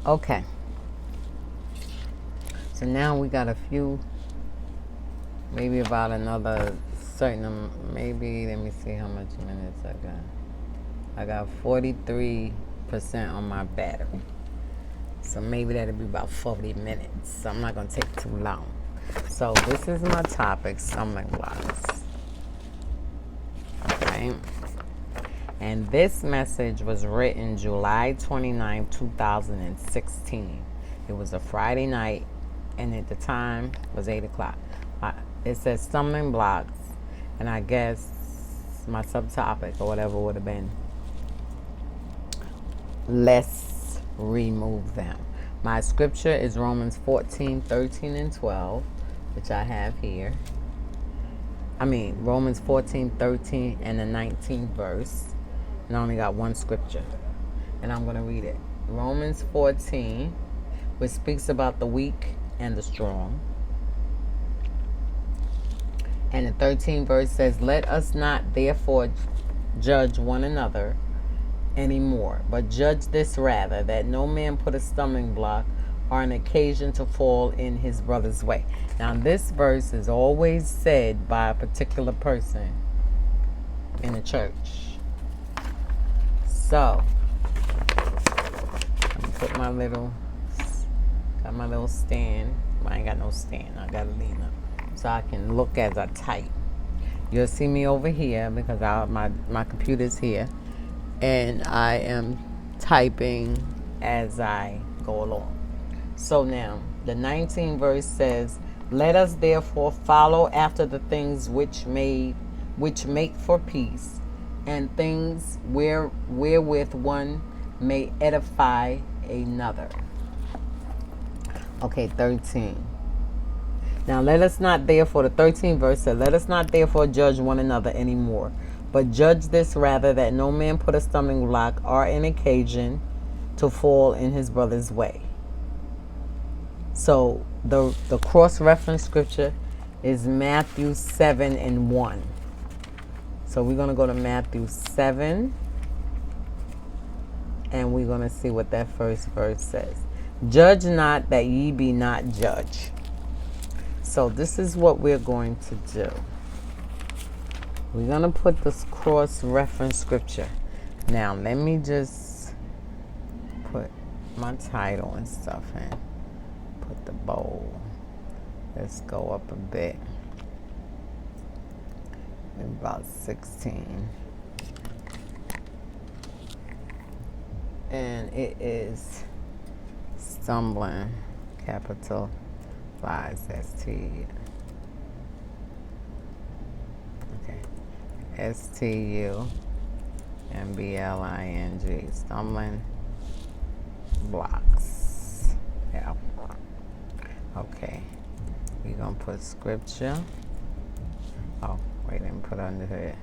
Okay. So now we got a few, maybe about another certain, maybe, let me see how much minutes I got. I got 43% on my battery. So maybe that'll be about 40 minutes. So I'm not going to take too long. So this is my topic, stumbling blocks. Okay. And this message was written July 29, 2016. It was a Friday night, and at the time was 8 o'clock. It says stumbling blocks, and I guess my subtopic or whatever would have been, let's remove them. My scripture is Romans 14, 13, and 12, which I have here. Romans 14, 13, and the 19th verse. And I only got one scripture. And I'm going to read it. Romans 14, which speaks about the weak and the strong. And the 13th verse says, let us not therefore judge one another anymore, but judge this rather, that no man put a stumbling block or an occasion to fall in his brother's way. Now this verse is always said by a particular person in the church. So I'm gonna put got my little stand. I ain't got no stand, I gotta lean up so I can look as I type. You'll see me over here because my computer's here, and I am typing as I go along. So now, the 19th verse says, let us therefore follow after the things which make for peace, and things wherewith one may edify another. Okay, 13. Now let us not therefore, the 13th verse says, let us not therefore judge one another anymore, but judge this rather, that no man put a stumbling block or an occasion to fall in his brother's way. So the cross-reference scripture is Matthew 7 and 1. So we're going to go to Matthew 7, and we're going to see what that first verse says. Judge not that ye be not judged. So this is what we're going to do. We're going to put this cross-reference scripture. Now, let me just put my title and stuff in. Put the bold. Let's go up a bit. About 16. And it is stumbling, capital ST. Okay. STUMBLING. Stumbling blocks. Yeah. Okay. We're going to put scripture. Oh, wait, let me put under here.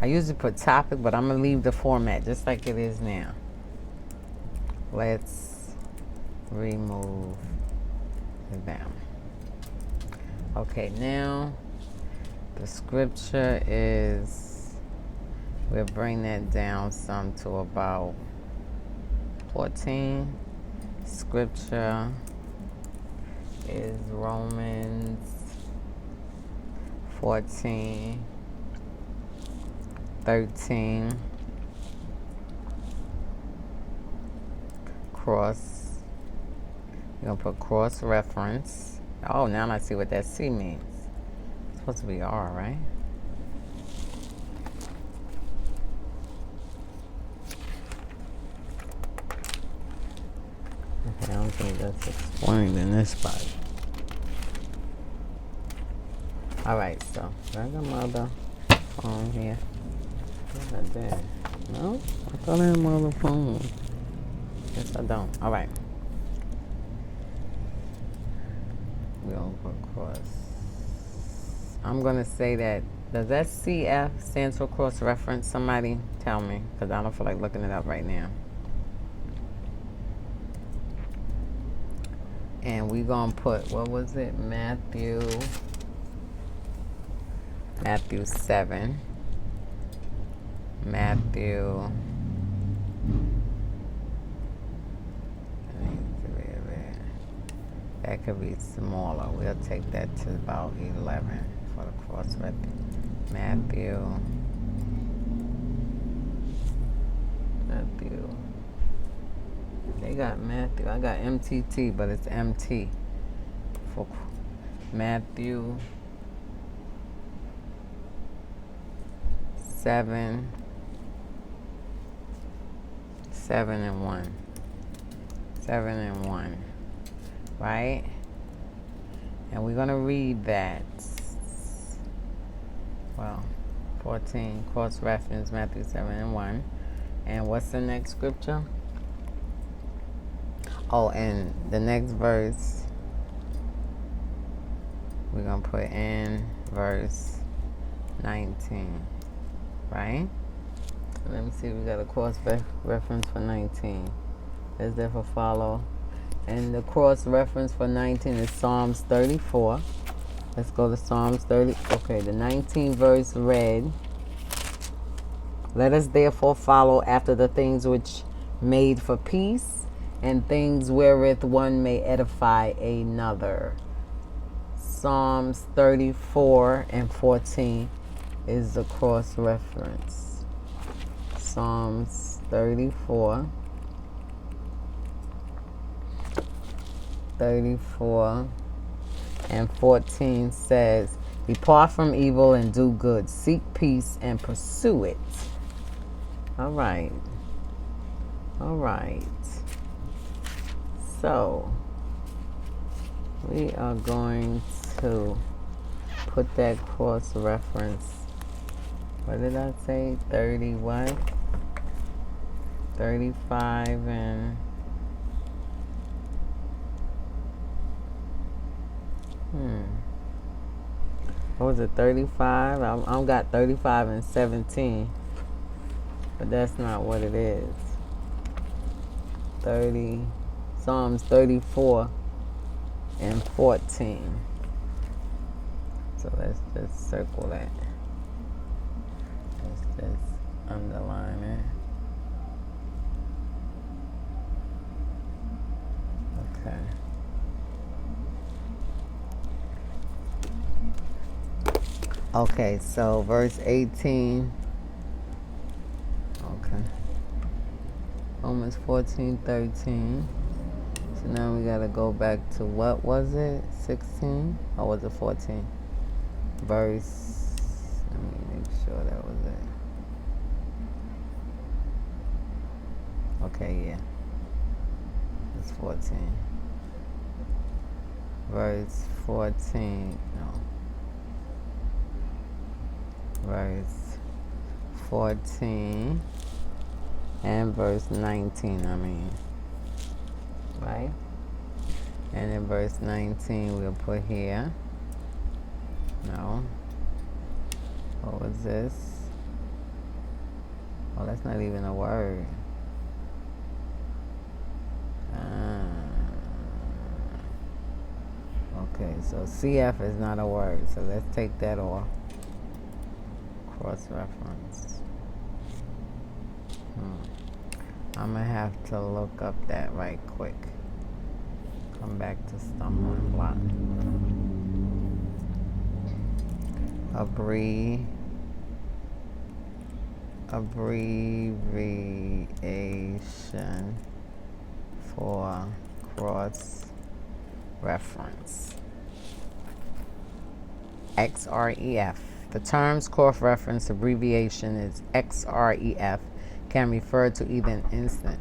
I usually put topic, but I'm going to leave the format just like it is now. Let's remove them. Okay, now the scripture is, we'll bring that down some to about 14. Scripture is Romans 14, 13, you're going to put cross reference. Oh, now I see what that C means. It's supposed to be R, right? Okay, I don't think that's explained in this part. Alright, so I got my other phone here. What I did? No? I thought I had my other phone. Yes, I don't. Alright. We're going to put cross. I'm going to say that, does that CF stand for cross reference? Somebody tell me, because I don't feel like looking it up right now. And we're going to put, what was it? Matthew 7. Matthew That could be smaller. We'll take that to about 11 for the cross reference. Matthew. They got Matthew. I got MTT, but it's MT for Matthew 7, 7 and 1. 7 and 1. Right? And we're going to read that. Well, 14, cross reference, Matthew 7 and 1. And what's the next scripture? Oh, and the next verse, we're going to put in verse 19. Right? Let me see, we got a cross reference for 19. Let's therefore follow. And the cross reference for 19 is Psalms 34. Let's go to Psalms 30. Okay, the 19th verse read, let us therefore follow after the things which made for peace, and things wherewith one may edify another. Psalms 34 and 14 is the cross reference. Psalms 34 and 14 says, depart from evil and do good. Seek peace and pursue it. All right. So, we are going to put that cross reference. What did I say? 30 what? 35 and... What was it, 35? I got 35 and 17. But that's not what it is. Psalms 34 and 14. So let's just circle that. Let's just underline it. Okay. Okay, so verse 18. Okay. Romans 14:13. So now we gotta go back to, what was it? 16? Or was it 14? Verse, let me make sure that was it. Okay, yeah. It's 14. Verse 14. No. Verse 14 and verse 19, right? And in verse 19 we'll put here, no, what was this? Oh, that's not even a word. Okay, so CF is not a word, so let's take that off. Cross reference. I'm gonna have to look up that right quick. Come back to stumbling block. Abbreviation for cross reference. XREF. The term's cross-reference abbreviation is XREF, can refer to either an instant